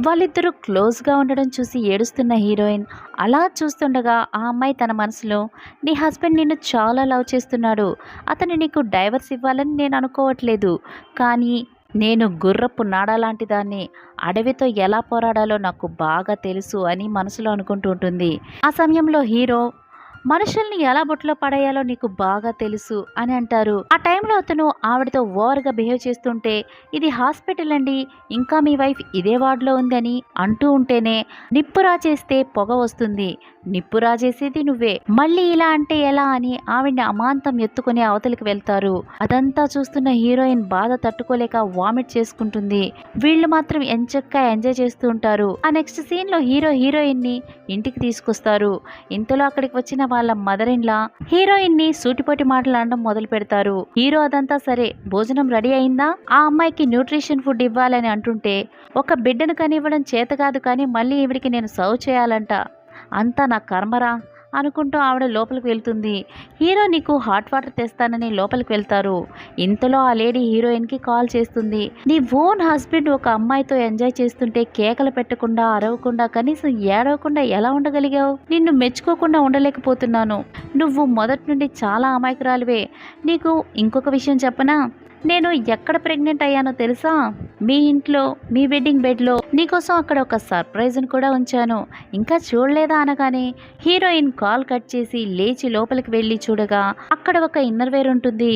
వాళ్ళిద్దరూ క్లోజ్గా ఉండడం చూసి ఏడుస్తున్న హీరోయిన్ అలా చూస్తుండగా ఆ అమ్మాయి తన మనసులో, నీ హస్బెండ్ నిన్ను చాలా లవ్ చేస్తున్నాడు, అతను నీకు డైవర్స్ ఇవ్వాలని నేను అనుకోవట్లేదు, కానీ నేను గుర్రపు నాడ లాంటి దాన్ని, అడవితో ఎలా పోరాడాలో నాకు బాగా తెలుసు అని మనసులో అనుకుంటూ ఉంటుంది. ఆ సమయంలో హీరో, మనుషుల్ని ఎలా బుట్టలో పడేయాలో నీకు బాగా తెలుసు అని అంటారు. ఆ టైంలో అతను ఆవిడతో ఓవర్గా బిహేవ్ చేస్తుంటే, ఇది హాస్పిటల్ అండి, ఇంకా మీ వైఫ్ ఇదే వార్డులో ఉందని అంటూ ఉంటేనే, నిప్పు రాచేస్తే పొగ వస్తుంది, నిప్పు రాజేసేది నువ్వే, మళ్ళీ ఇలా అంటే ఎలా అని ఆవిడ్ని అమాంతం ఎత్తుకుని అవతలికి వెళ్తారు. అదంతా చూస్తున్న హీరోయిన్ బాధ తట్టుకోలేక వామిట్ చేసుకుంటుంది. వీళ్ళు మాత్రం ఎంచక్కా ఎంజాయ్ చేస్తూ ఉంటారు. ఆ నెక్స్ట్ సీన్ లో హీరోయిన్ ని ఇంటికి తీసుకొస్తారు. ఇంతలో అక్కడికి వచ్చిన వాళ్ళ మదర్ ఇన్ లా హీరోయిన్ ని సూటిపోటి మాటలు అనడం మొదలు పెడతారు. హీరో అదంతా సరే, భోజనం రెడీ అయిందా, ఆ అమ్మాయికి న్యూట్రిషన్ ఫుడ్ ఇవ్వాలని అంటుంటే, ఒక బిడ్డను కనివ్వడం చేత కాదు కానీ మళ్ళీ ఈవిడికి నేను సర్వ్ చేయాలంట, అంతా నా కర్మరా అనుకుంటూ ఆవిడ లోపలికి వెళ్తుంది. హీరో నీకు హాట్ వాటర్ తెస్తానని లోపలికి వెళ్తారు. ఇంతలో ఆ లేడీ హీరోయిన్కి కాల్ చేస్తుంది. నీ ఓన్ హస్బెండ్ ఒక అమ్మాయితో ఎంజాయ్ చేస్తుంటే కేకలు పెట్టకుండా, అరవకుండా, కనీసం ఏడవకుండా ఎలా ఉండగలిగావు? నిన్ను మెచ్చుకోకుండా ఉండలేకపోతున్నాను. నువ్వు మొదటి నుండి చాలా అమాయకురాలివే. నీకు ఇంకొక విషయం చెప్పనా, నేను ఎక్కడ ప్రెగ్నెంట్ అయ్యానో తెలుసా? మీ ఇంట్లో, మీ వెడ్డింగ్ బెడ్లో నీకోసం అక్కడ ఒక సర్ప్రైజ్ని కూడా ఉంచాను, ఇంకా చూడలేదా అనగానే హీరోయిన్ కాల్ కట్ చేసి లేచి లోపలికి వెళ్ళి చూడగా అక్కడ ఒక ఇన్నర్వేర్ ఉంటుంది.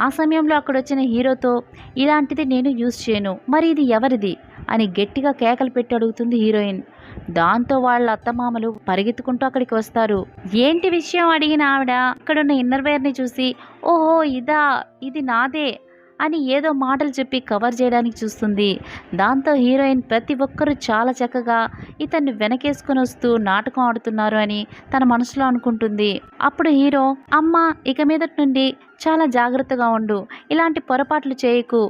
ఆ సమయంలో అక్కడ వచ్చిన హీరోతో, ఇలాంటిది నేను యూజ్ చేయను, మరి ఇది ఎవరిది అని గట్టిగా కేకలు పెట్టి అడుగుతుంది హీరోయిన్. దాంతో వాళ్ళ అత్తమామలు పరిగెత్తుకుంటూ అక్కడికి వస్తారు. ఏంటి విషయం అడిగిన ఆవిడ అక్కడున్న ఇన్నర్వేర్ని చూసి, ఓహో ఇదా, ఇది నాదే అని ఏదో మాటలు చెప్పి కవర్ చేయడానికి చూస్తుంది. దాంతో హీరోయిన్ ప్రతి ఒక్కరూ చాలా చక్కగా ఇతన్ని వెనకేసుకుని వస్తూ నాటకం ఆడుతున్నారు అని తన మనసులో అనుకుంటుంది. అప్పుడు హీరో, అమ్మ ఇక మీదటి నుండి చాలా జాగ్రత్తగా ఉండు, ఇలాంటి పొరపాట్లు చేయకు,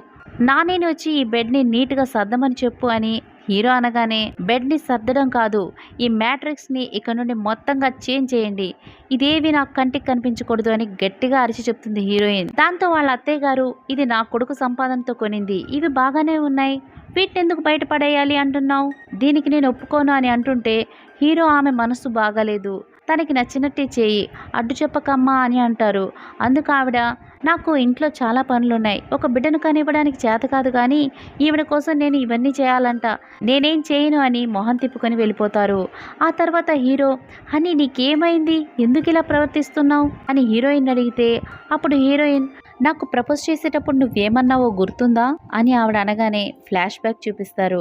నానేని వచ్చి ఈ బెడ్ని నీట్గా సర్దమని చెప్పు అని హీరో అనగానే, బెడ్ని సర్దడం కాదు, ఈ మ్యాట్రిక్స్ని ఇక నుండి మొత్తంగా చేంజ్ చేయండి, ఇదేవి నా కంటికి కనిపించకూడదు అని గట్టిగా అరిచి చెప్తుంది హీరోయిన్. దాంతో వాళ్ళ అత్తయ్య గారు, ఇది నా కొడుకు సంపాదనతో కొనింది, ఇవి బాగానే ఉన్నాయి, వీటిని ఎందుకు బయటపడేయాలి అంటున్నావు, దీనికి నేను ఒప్పుకోను అని అంటుంటే, హీరో ఆమె మనసు బాగాలేదు, తనకి నచ్చినట్టే చేయి, అడ్డు చెప్పకమ్మా అని అంటారు. అందుకు ఆవిడ, నాకు ఇంట్లో చాలా పనులున్నాయి, ఒక బిడ్డను కనివ్వడానికి చేత కాదు, కానీ ఈవిడ కోసం నేను ఇవన్నీ చేయాలంట, నేనేం చేయను అని మొహం తిప్పుకొని వెళ్ళిపోతారు. ఆ తర్వాత హీరో, హనీ నీకేమైంది, ఎందుకు ఇలా ప్రవర్తిస్తున్నావు అని హీరోయిన్ అడిగితే, అప్పుడు హీరోయిన్, నాకు ప్రపోజ్ చేసేటప్పుడు నువ్వేమన్నావో గుర్తుందా అని ఆవిడ అనగానే ఫ్లాష్ బ్యాక్ చూపిస్తారు.